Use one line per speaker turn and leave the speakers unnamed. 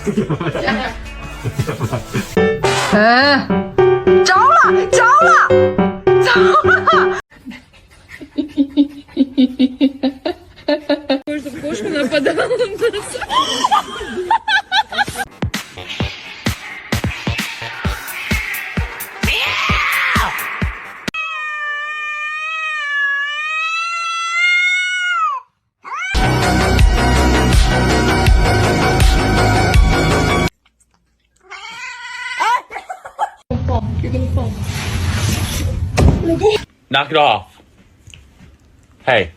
着了，着了，着了。Чтобы кошка нападала на нас. You're gonna fall.
Knock it off. Hey.